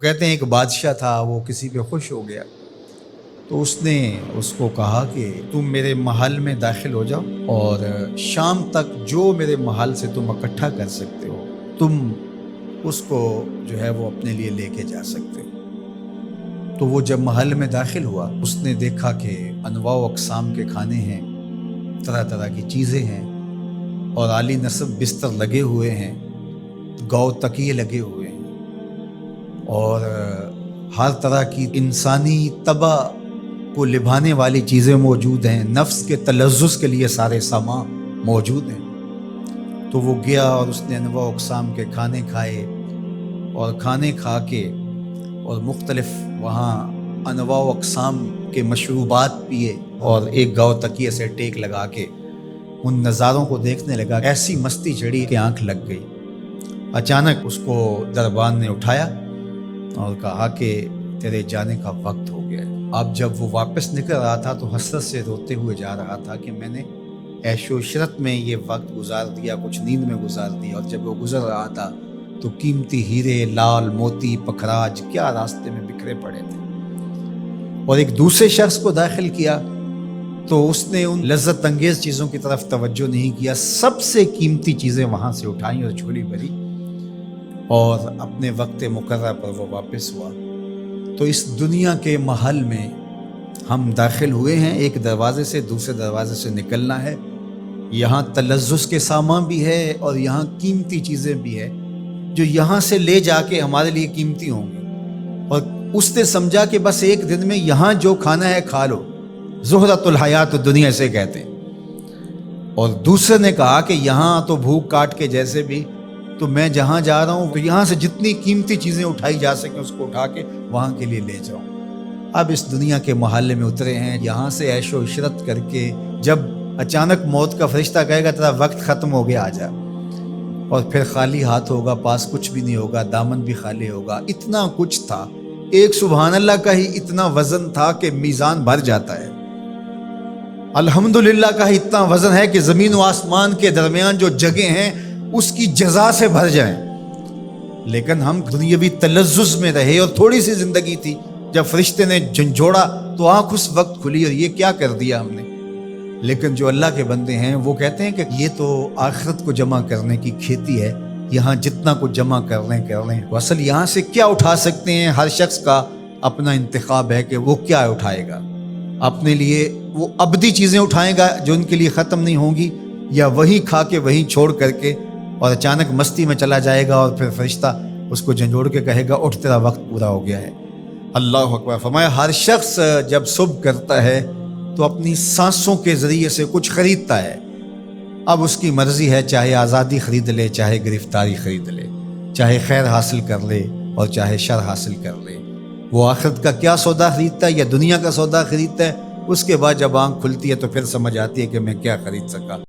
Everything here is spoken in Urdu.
کہتے ہیں ایک بادشاہ تھا، وہ کسی پہ خوش ہو گیا تو اس نے اس کو کہا کہ تم میرے محل میں داخل ہو جاؤ اور شام تک جو میرے محل سے تم اکٹھا کر سکتے ہو تم اس کو جو ہے وہ اپنے لیے لے کے جا سکتے ہو۔ تو وہ جب محل میں داخل ہوا اس نے دیکھا کہ انواع و اقسام کے کھانے ہیں، طرح طرح کی چیزیں ہیں اور عالی نصب بستر لگے ہوئے ہیں، گاؤ تکیے لگے ہوئے ہیں اور ہر طرح کی انسانی طبع کو لبھانے والی چیزیں موجود ہیں، نفس کے تلذذ کے لیے سارے سامان موجود ہیں۔ تو وہ گیا اور اس نے انواع و اقسام کے کھانے کھائے اور کھانے کھا کے اور مختلف وہاں انواع و اقسام کے مشروبات پیے اور ایک گاؤ تکیے سے ٹیک لگا کے ان نظاروں کو دیکھنے لگا۔ ایسی مستی چڑھی کہ آنکھ لگ گئی۔ اچانک اس کو دربان نے اٹھایا اور کہا کہ تیرے جانے کا وقت ہو گیا ہے۔ اب جب وہ واپس نکل رہا تھا تو حسرت سے روتے ہوئے جا رہا تھا کہ میں نے عیش و عشرت میں یہ وقت گزار دیا، کچھ نیند میں گزار دیا، اور جب وہ گزر رہا تھا تو قیمتی ہیرے، لال موتی، پکھراج کیا راستے میں بکھرے پڑے تھے۔ اور ایک دوسرے شخص کو داخل کیا تو اس نے ان لذت انگیز چیزوں کی طرف توجہ نہیں کیا، سب سے قیمتی چیزیں وہاں سے اٹھائیں اور جھولی بھری اور اپنے وقت مقررہ پر وہ واپس ہوا۔ تو اس دنیا کے محل میں ہم داخل ہوئے ہیں، ایک دروازے سے دوسرے دروازے سے نکلنا ہے۔ یہاں تلذذ کے سامان بھی ہے اور یہاں قیمتی چیزیں بھی ہے جو یہاں سے لے جا کے ہمارے لیے قیمتی ہوں گی، اور اس نے سمجھا کہ بس ایک دن میں یہاں جو کھانا ہے کھا لو، زہرۃ الحیات دنیا سے کہتے ہیں۔ اور دوسرے نے کہا کہ یہاں تو بھوک کاٹ کے جیسے بھی، تو میں جہاں جا رہا ہوں تو یہاں سے جتنی قیمتی چیزیں اٹھائی جا سکیں اس کو اٹھا کے وہاں کے لیے لے جاؤں۔ اب اس دنیا کے محلے میں اترے ہیں، یہاں سے عیش و عشرت کر کے جب اچانک موت کا فرشتہ کہے گا تیرا وقت ختم ہو گیا، آ جا، اور پھر خالی ہاتھ ہوگا، پاس کچھ بھی نہیں ہوگا، دامن بھی خالی ہوگا۔ اتنا کچھ تھا، ایک سبحان اللہ کا ہی اتنا وزن تھا کہ میزان بھر جاتا ہے، الحمدللہ کا ہی اتنا وزن ہے کہ زمین و آسمان کے درمیان جو جگہ ہیں اس کی جزا سے بھر جائیں۔ لیکن ہم دنیاوی تلذذ میں رہے اور تھوڑی سی زندگی تھی، جب فرشتے نے جھنجھوڑا تو آنکھ اس وقت کھلی اور یہ کیا کر دیا ہم نے۔ لیکن جو اللہ کے بندے ہیں وہ کہتے ہیں کہ یہ تو آخرت کو جمع کرنے کی کھیتی ہے، یہاں جتنا کچھ جمع کر لیں۔ اصل یہاں سے کیا اٹھا سکتے ہیں، ہر شخص کا اپنا انتخاب ہے کہ وہ کیا اٹھائے گا۔ اپنے لیے وہ ابدی چیزیں اٹھائے گا جو ان کے لیے ختم نہیں ہوں گی، یا وہی کھا کے وہی چھوڑ کر کے اور اچانک مستی میں چلا جائے گا اور پھر فرشتہ اس کو جھنجھوڑ کے کہے گا اٹھ تیرا وقت پورا ہو گیا ہے۔ اللہ اکبر۔ فرمایا ہر شخص جب صبح کرتا ہے تو اپنی سانسوں کے ذریعے سے کچھ خریدتا ہے۔ اب اس کی مرضی ہے، چاہے آزادی خرید لے، چاہے گرفتاری خرید لے، چاہے خیر حاصل کر لے اور چاہے شر حاصل کر لے۔ وہ آخرت کا کیا سودا خریدتا ہے یا دنیا کا سودا خریدتا ہے، اس کے بعد جب آنکھ کھلتی ہے تو پھر سمجھ آتی ہے کہ میں کیا خرید سکا۔